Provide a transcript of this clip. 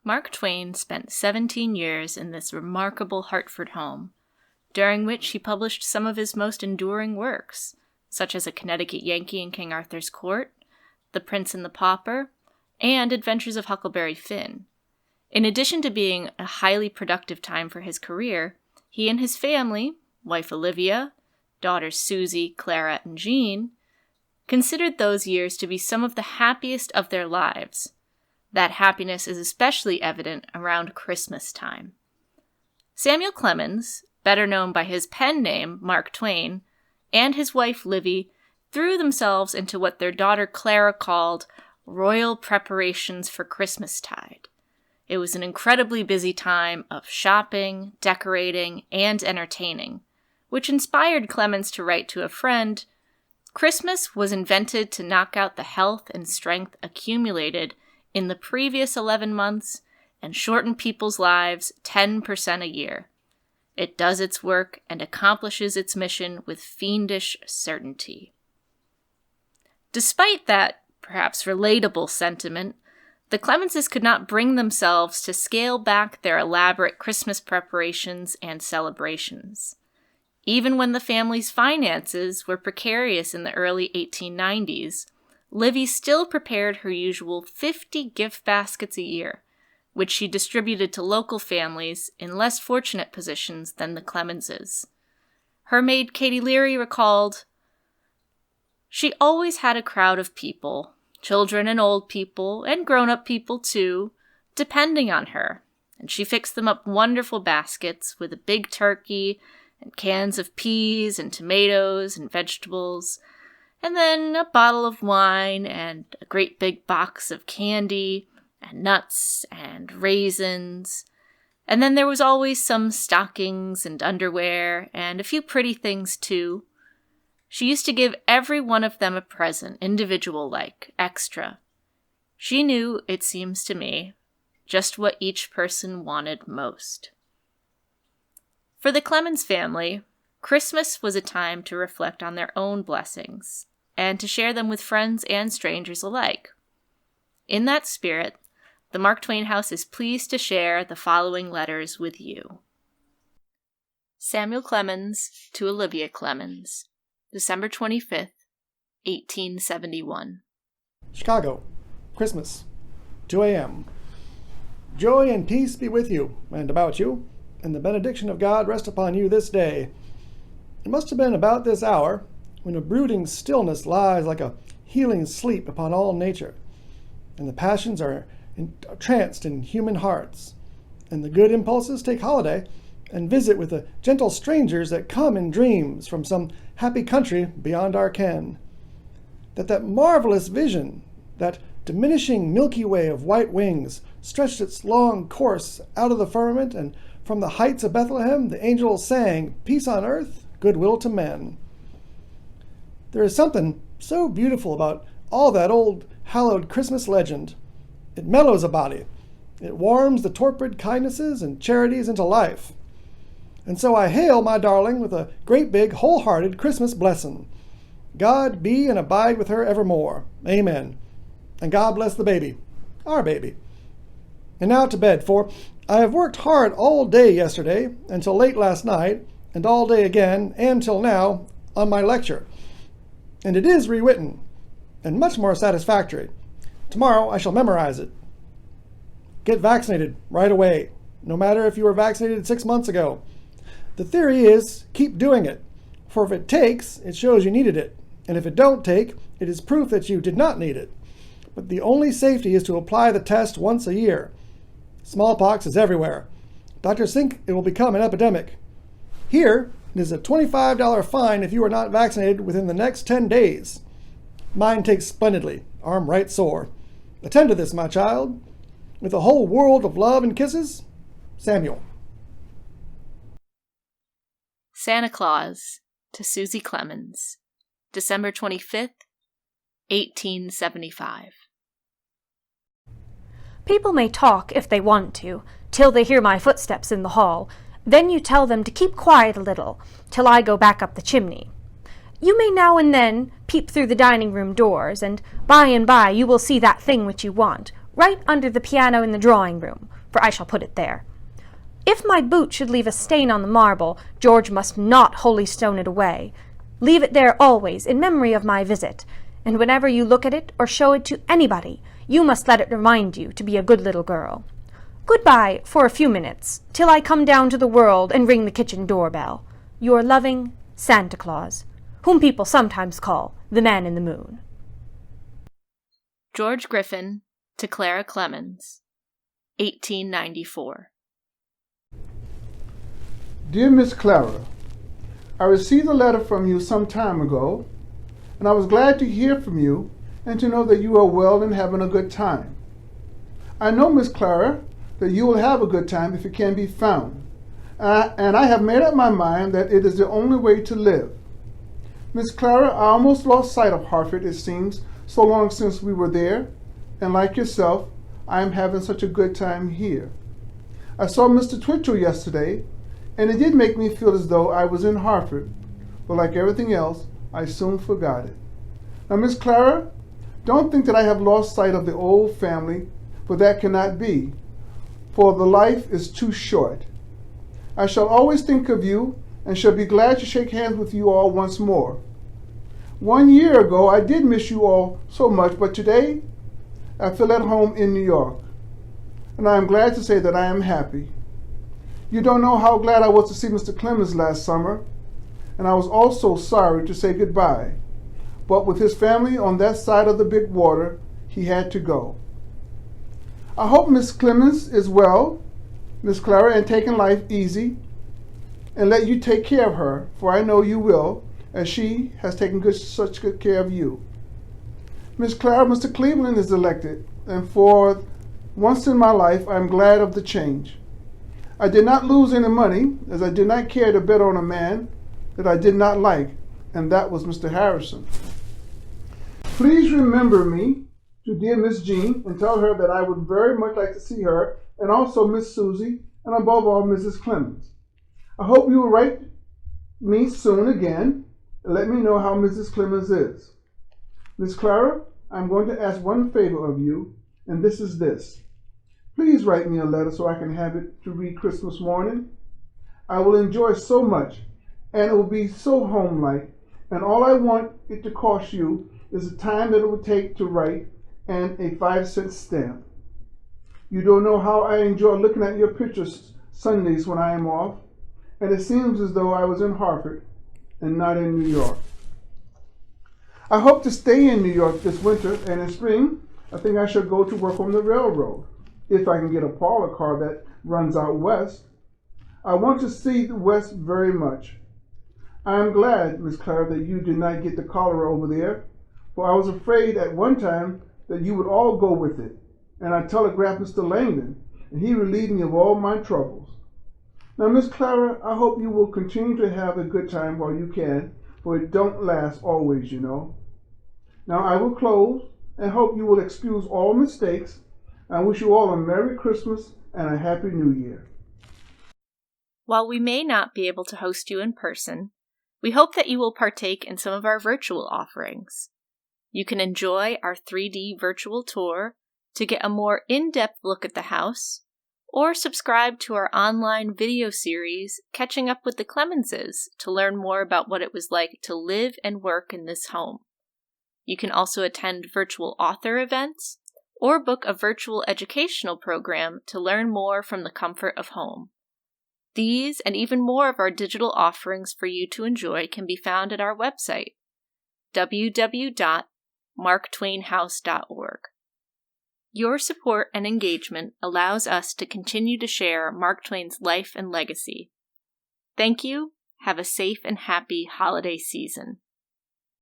Mark Twain spent 17 years in this remarkable Hartford home, during which he published some of his most enduring works, such as A Connecticut Yankee in King Arthur's Court, The Prince and the Pauper, and Adventures of Huckleberry Finn. In addition to being a highly productive time for his career, he and his family, wife Olivia, daughters Susie, Clara, and Jean, considered those years to be some of the happiest of their lives. That happiness is especially evident around Christmas time. Samuel Clemens, better known by his pen name, Mark Twain, and his wife Livy threw themselves into what their daughter Clara called royal preparations for Christmastide. It was an incredibly busy time of shopping, decorating, and entertaining, which inspired Clemens to write to a friend, "Christmas was invented to knock out the health and strength accumulated in the previous 11 months and shorten people's lives 10% a year. It does its work and accomplishes its mission with fiendish certainty." Despite that perhaps relatable sentiment, the Clemenses could not bring themselves to scale back their elaborate Christmas preparations and celebrations. Even when the family's finances were precarious in the early 1890s, Livy still prepared her usual 50 gift baskets a year, which she distributed to local families in less fortunate positions than the Clemenses. Her maid Katie Leary recalled, "She always had a crowd of people, children and old people, and grown-up people too, depending on her, and she fixed them up wonderful baskets with a big turkey and cans of peas and tomatoes and vegetables, and then a bottle of wine and a great big box of candy and nuts and raisins, and then there was always some stockings and underwear and a few pretty things too. She used to give every one of them a present, individual-like, extra. She knew, it seems to me, just what each person wanted most." For the Clemens family, Christmas was a time to reflect on their own blessings and to share them with friends and strangers alike. In that spirit, the Mark Twain House is pleased to share the following letters with you. Samuel Clemens to Olivia Clemens, December 25th, 1871. Chicago, Christmas, 2 a.m. Joy and peace be with you, and about you, and the benediction of God rest upon you this day. It must have been about this hour, when a brooding stillness lies like a healing sleep upon all nature, and the passions are entranced in human hearts, and the good impulses take holiday, and visit with the gentle strangers that come in dreams from some happy country beyond our ken. That marvelous vision, that diminishing Milky Way of white wings, stretched its long course out of the firmament, and from the heights of Bethlehem the angels sang, "Peace on earth, goodwill to men." There is something so beautiful about all that old hallowed Christmas legend. It mellows a body. It warms the torpid kindnesses and charities into life. And so I hail my darling with a great big wholehearted Christmas blessing. God be and abide with her evermore. Amen. And God bless the baby, our baby. And now to bed, for I have worked hard all day yesterday until late last night, and all day again, and till now, on my lecture. And it is rewritten, and much more satisfactory. Tomorrow I shall memorize it. Get vaccinated right away, no matter if you were vaccinated 6 months ago. The theory is, keep doing it, for if it takes, it shows you needed it, and if it don't take, it is proof that you did not need it. But the only safety is to apply the test once a year. Smallpox is everywhere. Doctors think it will become an epidemic. Here, it is a $25 fine if you are not vaccinated within the next 10 days. Mine takes splendidly, arm right sore. Attend to this, my child. With a whole world of love and kisses, Samuel. Santa Claus to Susie Clemens, December 25th, 1875. People may talk if they want to, till they hear my footsteps in the hall. Then you tell them to keep quiet a little, till I go back up the chimney. You may now and then peep through the dining-room doors, and by you will see that thing which you want, right under the piano in the drawing-room, for I shall put it there. If my boot should leave a stain on the marble, George must not wholly stone it away. Leave it there always, in memory of my visit, and whenever you look at it or show it to anybody, you must let it remind you to be a good little girl. Goodbye for a few minutes, till I come down to the world and ring the kitchen doorbell. Your loving Santa Claus, whom people sometimes call the Man in the Moon. George Griffin to Clara Clemens, 1894. Dear Miss Clara, I received a letter from you some time ago, and I was glad to hear from you and to know that you are well and having a good time. I know, Miss Clara, that you will have a good time if it can be found, and I have made up my mind that it is the only way to live. Miss Clara, I almost lost sight of Hartford, it seems, so long since we were there, and like yourself, I am having such a good time here. I saw Mr. Twitchell yesterday, and it did make me feel as though I was in Hartford, but like everything else, I soon forgot it. Now, Miss Clara, don't think that I have lost sight of the old family, for that cannot be, for the life is too short. I shall always think of you, and shall be glad to shake hands with you all once more. 1 year ago, I did miss you all so much, but today, I feel at home in New York, and I am glad to say that I am happy. You don't know how glad I was to see Mr. Clemens last summer, and I was also sorry to say goodbye. But with his family on that side of the big water, he had to go. I hope Miss Clemens is well, Miss Clara, and taking life easy, and let you take care of her, for I know you will, as she has taken such good care of you. Miss Clara, Mr. Cleveland is elected, and for once in my life, I am glad of the change. I did not lose any money, as I did not care to bet on a man that I did not like, and that was Mr. Harrison. Please remember me to dear Miss Jean and tell her that I would very much like to see her, and also Miss Susie, and above all, Mrs. Clemens. I hope you will write me soon again, and let me know how Mrs. Clemens is. Miss Clara, I'm going to ask one favor of you, and this is this. Please write me a letter so I can have it to read Christmas morning. I will enjoy so much, and it will be so home-like, and all I want it to cost you is the time that it would take to write and a 5-cent stamp. You don't know how I enjoy looking at your pictures Sundays when I am off, and it seems as though I was in Hartford and not in New York. I hope to stay in New York this winter, and in spring, I think I shall go to work on the railroad, if I can get a parlor car that runs out west. I want to see the West very much. I am glad, Miss Clara, that you did not get the cholera over there, for I was afraid at one time that you would all go with it, and I telegraphed Mr. Langdon, and he relieved me of all my troubles. Now, Miss Clara, I hope you will continue to have a good time while you can, for it don't last always, you know. Now, I will close, and hope you will excuse all mistakes. I wish you all a Merry Christmas and a Happy New Year. While we may not be able to host you in person, we hope that you will partake in some of our virtual offerings. You can enjoy our 3D virtual tour to get a more in-depth look at the house, or subscribe to our online video series, Catching Up with the Clemenses, to learn more about what it was like to live and work in this home. You can also attend virtual author events, or book a virtual educational program to learn more from the comfort of home. These and even more of our digital offerings for you to enjoy can be found at our website, www.marktwainhouse.org. Your support and engagement allows us to continue to share Mark Twain's life and legacy. Thank you. Have a safe and happy holiday season.